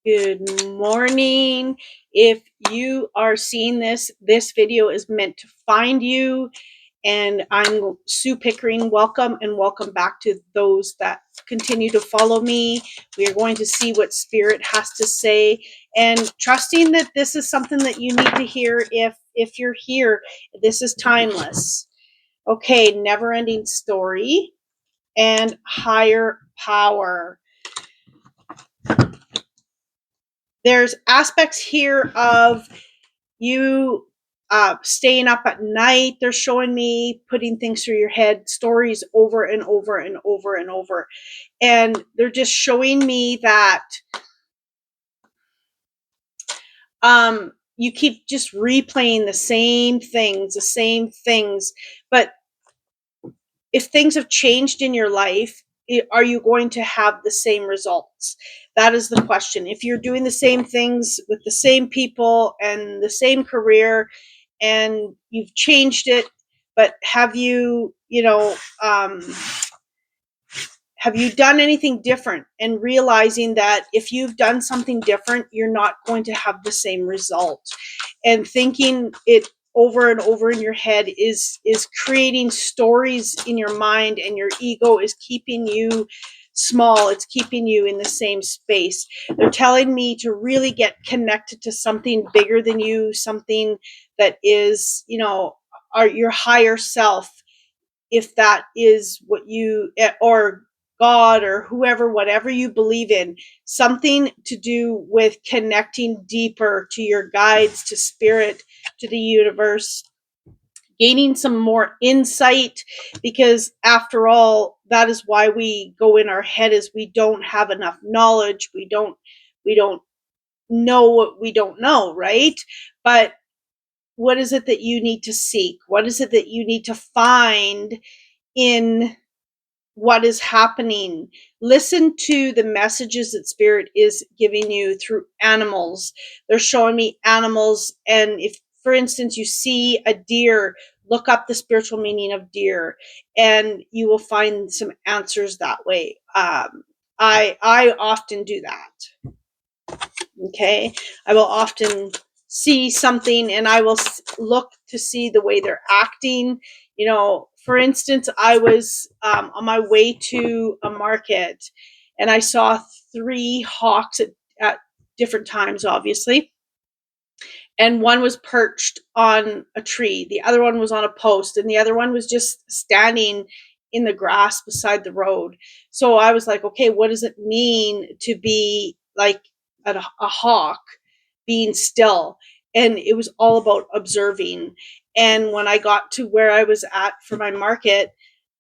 Good morning. If you are seeing this video is meant to find you. And I'm Sue Pickering. Welcome and welcome back to those that continue to follow me. We are going to see what Spirit has to say and trusting that this is something that you need to hear if you're here. This is timeless. Okay, never ending story and higher power. There's aspects here of you staying up at night. They're showing me putting things through your head, stories over and over and over and over. And they're just showing me that you keep just replaying the same things. But if things have changed in your life, are you going to have the same results? That is the question. If you're doing the same things with the same people and the same career and you've changed it, but have you have you done anything different? And realizing that if you've done something different, you're not going to have the same result. And thinking it over and over in your head is creating stories in your mind, and your ego is keeping you small. It's keeping you in the same space. They're telling me to really get connected to something bigger than you, something that is, your higher self, if that is what you, or God or whoever, whatever you believe in, something to do with connecting deeper to your guides, to spirit, to the universe, gaining some more insight, because after all, that is why we go in our head, is we don't have enough knowledge. We don't know what we don't know, right? But what is it that you need to seek? What is it that you need to find in what is happening? Listen to the messages that Spirit is giving you through animals. They're showing me animals. And if, for instance, you see a deer, look up the spiritual meaning of deer and you will find some answers that way. I often do that. Okay. I will often see something and I will look to see the way they're acting. For instance, I was on my way to a market and I saw 3 hawks at different times, obviously. And one was perched on a tree, the other one was on a post, and the other one was just standing in the grass beside the road. So I was like, okay, what does it mean to be like a hawk being still? And it was all about observing. And when I got to where I was at for my market,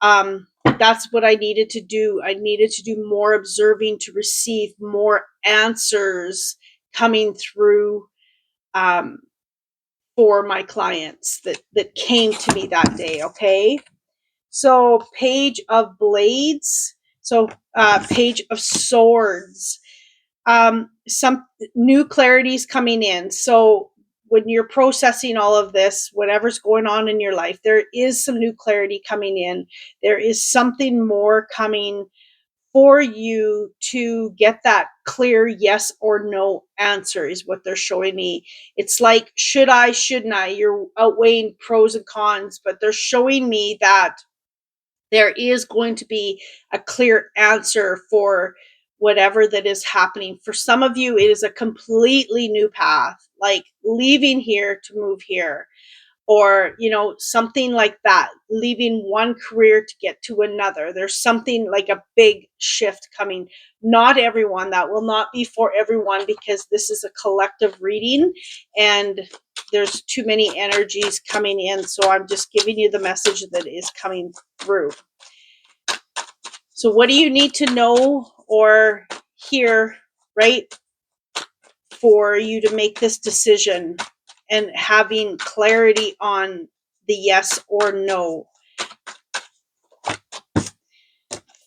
that's what I needed to do. I needed to do more observing to receive more answers coming through, for my clients that came to me that day. Okay. So Page of Blades. So Page of Swords. Some new clarities coming in. So when you're processing all of this, whatever's going on in your life, there is some new clarity coming in. There is something more coming for you to get that clear yes or no answer, is what they're showing me. It's like, should I, shouldn't I? You're outweighing pros and cons, but they're showing me that there is going to be a clear answer for whatever that is happening. For some of you, it is a completely new path, like leaving here to move here, or something like that, leaving one career to get to another. There's something like a big shift coming. Not everyone, that will not be for everyone, because this is a collective reading and there's too many energies coming in, so I'm just giving you the message that is coming through. So what do you need to know or hear, right, for you to make this decision and having clarity on the yes or no?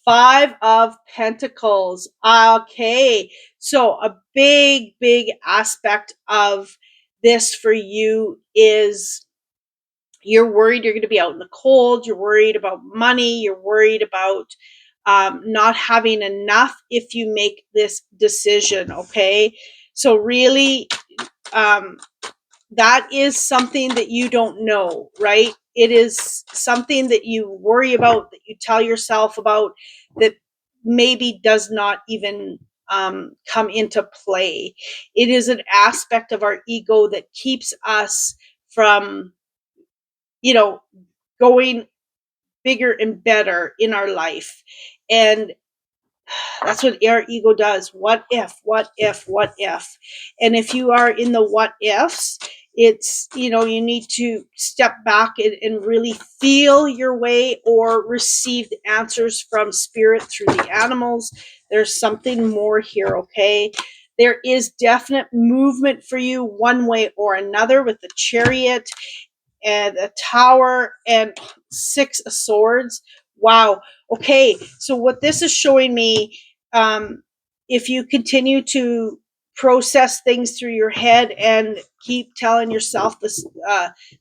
5 of Pentacles. Okay, so a big aspect of this for you is you're worried you're going to be out in the cold. You're worried about money. You're worried about not having enough if you make this decision. Okay. So really, that is something that you don't know, right? It is something that you worry about, that you tell yourself about, that maybe does not even come into play. It is an aspect of our ego that keeps us from, you know, going bigger and better in our life. And that's what our ego does. What if, what if, what if? And if you are in the what ifs, it's, you need to step back and really feel your way, or receive the answers from spirit through the animals. There's something more here, okay? There is definite movement for you one way or another, with the Chariot and a Tower and 6 of Swords. Wow. Okay. So what this is showing me, if you continue to process things through your head and keep telling yourself this,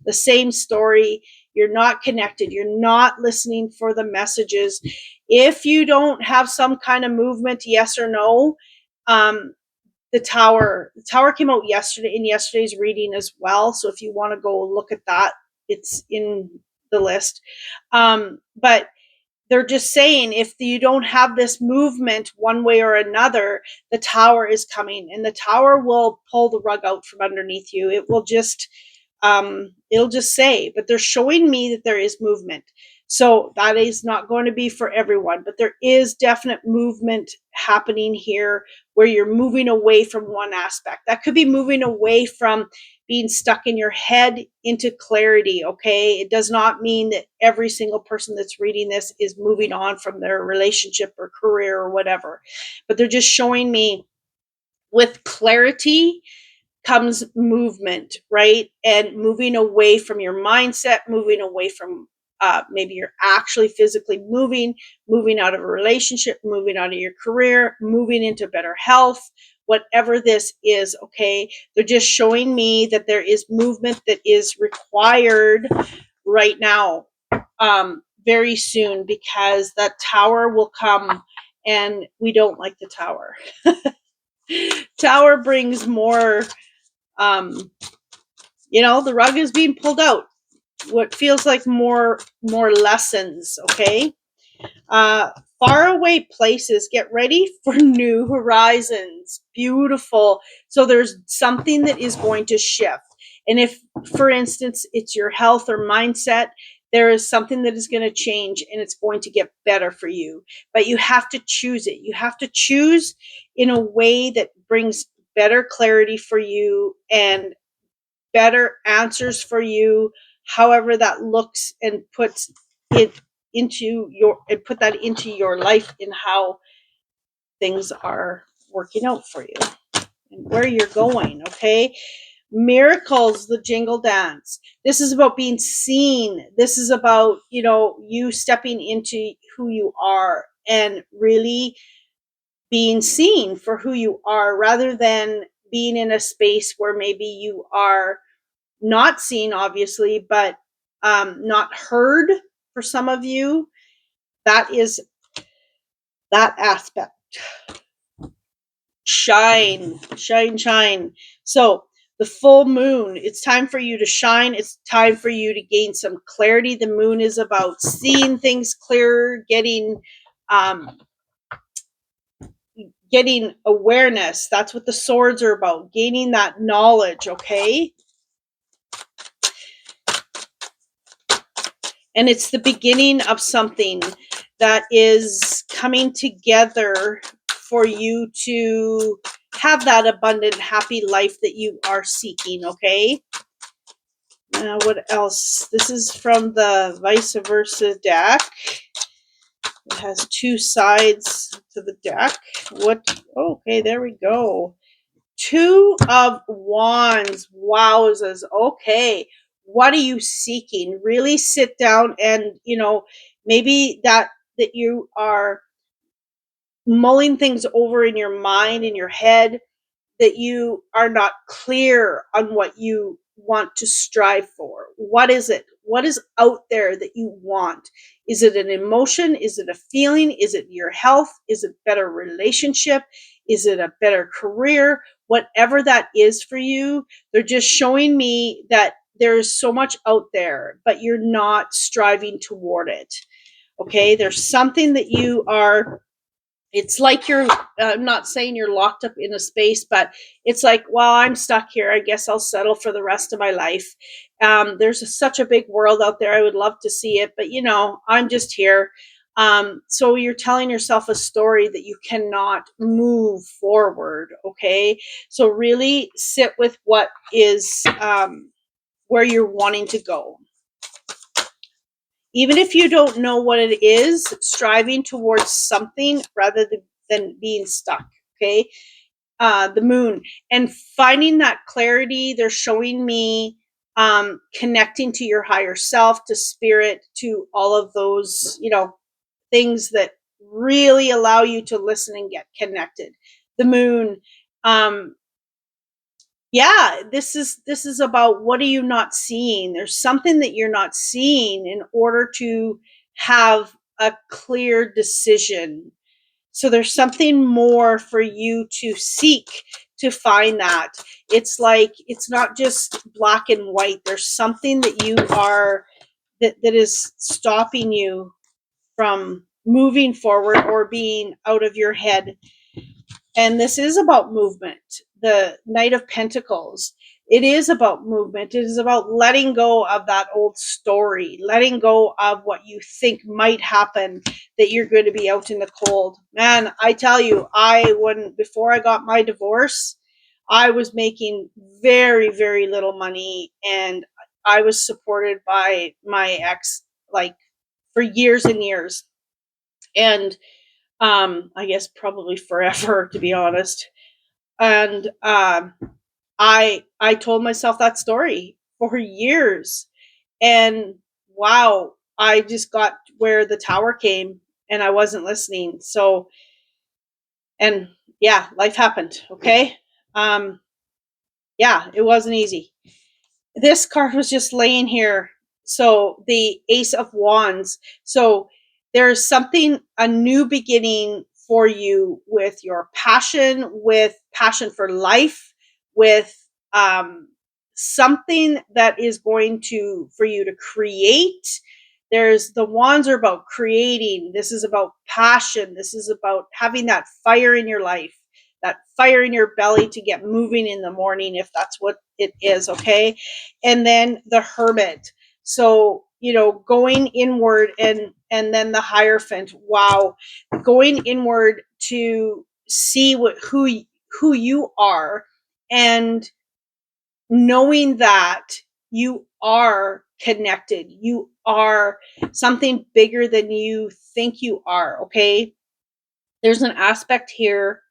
the same story, you're not connected. You're not listening for the messages. If you don't have some kind of movement, yes or no, um, the tower came out yesterday, in yesterday's reading as well. So if you want to go look at that, it's in the list. But they're just saying, if you don't have this movement one way or another, the tower is coming, and the tower will pull the rug out from underneath you. It will just, it'll just say, but they're showing me that there is movement. So that is not going to be for everyone, but there is definite movement happening here, where you're moving away from one aspect. That could be moving away from being stuck in your head into clarity. Okay. It does not mean that every single person that's reading this is moving on from their relationship or career or whatever, but they're just showing me, with clarity comes movement, right? And moving away from your mindset, moving away from, maybe you're actually physically moving out of a relationship, moving out of your career, moving into better health, whatever this is. Okay. They're just showing me that there is movement that is required right now, very soon, because that tower will come, and we don't like the tower. Tower brings more, um, the rug is being pulled out. What feels like more lessons, okay? Uh, Faraway places, get ready for new horizons. Beautiful. So there's something that is going to shift. And if, for instance, it's your health or mindset, there is something that is going to change, and it's going to get better for you. But you have to choose it. You have to choose in a way that brings better clarity for you and better answers for you, however that looks, and puts it put that into your life, in how things are working out for you and where you're going. Okay. Miracles, the jingle dance. This is about being seen. This is about, you stepping into who you are, and really being seen for who you are, rather than being in a space where maybe you are not seen, obviously, but not heard for some of you. That is that aspect. Shine, shine, shine. So the full moon, it's time for you to shine. It's time for you to gain some clarity. The moon is about seeing things clearer, um, getting awareness. That's what the swords are about, gaining that knowledge, okay? And it's the beginning of something that is coming together for you to have that abundant, happy life that you are seeking, okay? What else? This is from the vice versa deck. It has 2 sides to the deck. Okay, there we go. 2 of Wands. Wowzers. Okay. What are you seeking? Really sit down and, maybe that you are mulling things over in your mind, in your head, that you are not clear on what you want to strive for. What is it? what is out there that you want? Is it an emotion? Is it a feeling? Is it your health? Is it better relationship? Is it a better career? Whatever that is for you, they're just showing me that there is so much out there, but you're not striving toward it. Okay, there's something that you are, it's like you're, I'm not saying you're locked up in a space, but it's like, well, I'm stuck here. I guess I'll settle for the rest of my life. Such a big world out there. I would love to see it, but I'm just here. So you're telling yourself a story that you cannot move forward. Okay. So really sit with what is, where you're wanting to go. Even if you don't know what it is, striving towards something rather than being stuck. Okay. The moon and finding that clarity. They're showing me connecting to your higher self, to spirit, to all of those, things that really allow you to listen and get connected. The moon, um, yeah, this is about, what are you not seeing? There's something that you're not seeing in order to have a clear decision. So there's something more for you to seek to find that. It's like, it's not just black and white. There's something that you are, that is stopping you from moving forward or being out of your head. And this is about movement. The Knight of Pentacles, it is about movement. It is about letting go of that old story, letting go of what you think might happen, that you're going to be out in the cold. Man, I tell you, before I got my divorce, I was making very, very little money, and I was supported by my ex, like, for years and years. And I guess probably forever, to be honest. And I told myself that story for years, and wow, I just got where the tower came, and I wasn't listening. So, and yeah, life happened. Okay, um, yeah, it wasn't easy. This card was just laying here. So the Ace of Wands. So there's something, a new beginning for you with your passion, with passion for life, with something that is going to, for you to create. There's, the wands are about creating. This is about passion. This is about having that fire in your life, that fire in your belly to get moving in the morning, if that's what it is. Okay. And then the Hermit. So, going inward, and then the Hierophant. Wow. Going inward to see who you are, and knowing that you are connected. You are something bigger than you think you are. Okay. There's an aspect here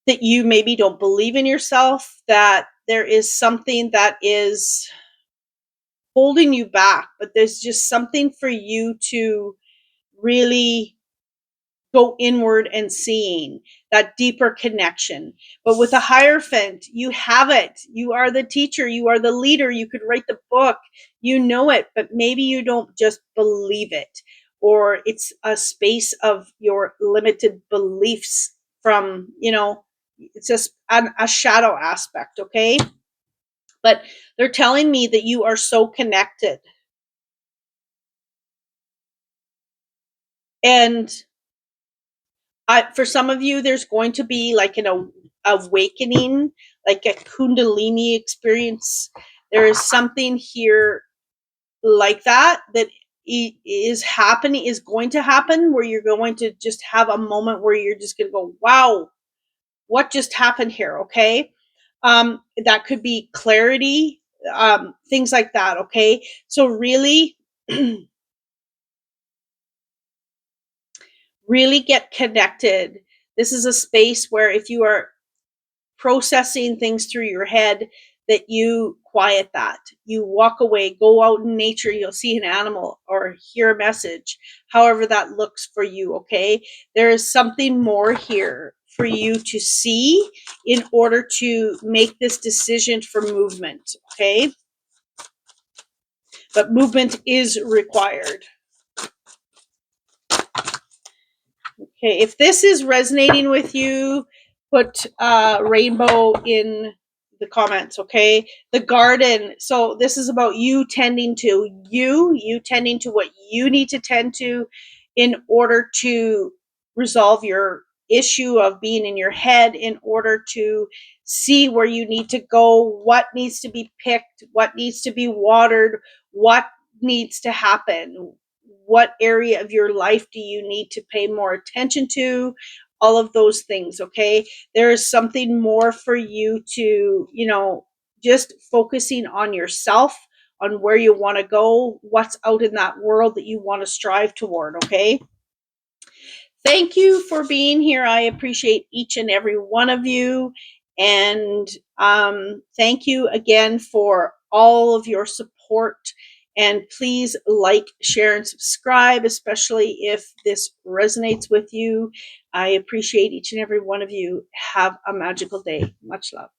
that you maybe don't believe in yourself, that there is something that is holding you back, but there's just something for you to really go inward and seeing that deeper connection. But with a Hierophant, you have it. You are the teacher. You are the leader. You could write the book. You know it, but maybe you don't just believe it, or it's a space of your limited beliefs from, it's just a shadow aspect. Okay. But they're telling me that you are so connected. And for some of you, there's going to be like an awakening, like a Kundalini experience. There is something here like that is going to happen, where you're going to just have a moment where you're just going to go, wow, what just happened here? Okay. That could be clarity, things like that. Okay. So really, really get connected. This is a space where, if you are processing things through your head, that you quiet that. You walk away, go out in nature, you'll see an animal or hear a message, however that looks for you. Okay. There is something more here for you to see in order to make this decision for movement. Okay. but movement is required. Okay, if this is resonating with you, put rainbow in the comments, okay? The garden. So this is about you tending to you tending to what you need to tend to in order to resolve your issue of being in your head, in order to see where you need to go, what needs to be picked, what needs to be watered, what needs to happen, what area of your life do you need to pay more attention to, all of those things. Okay, there is something more for you to, just focusing on yourself, on where you want to go, what's out in that world that you want to strive toward. Okay, thank you for being here. I appreciate each and every one of you. And thank you again for all of your support. And please like, share, and subscribe, especially if this resonates with you. I appreciate each and every one of you. Have a magical day. Much love.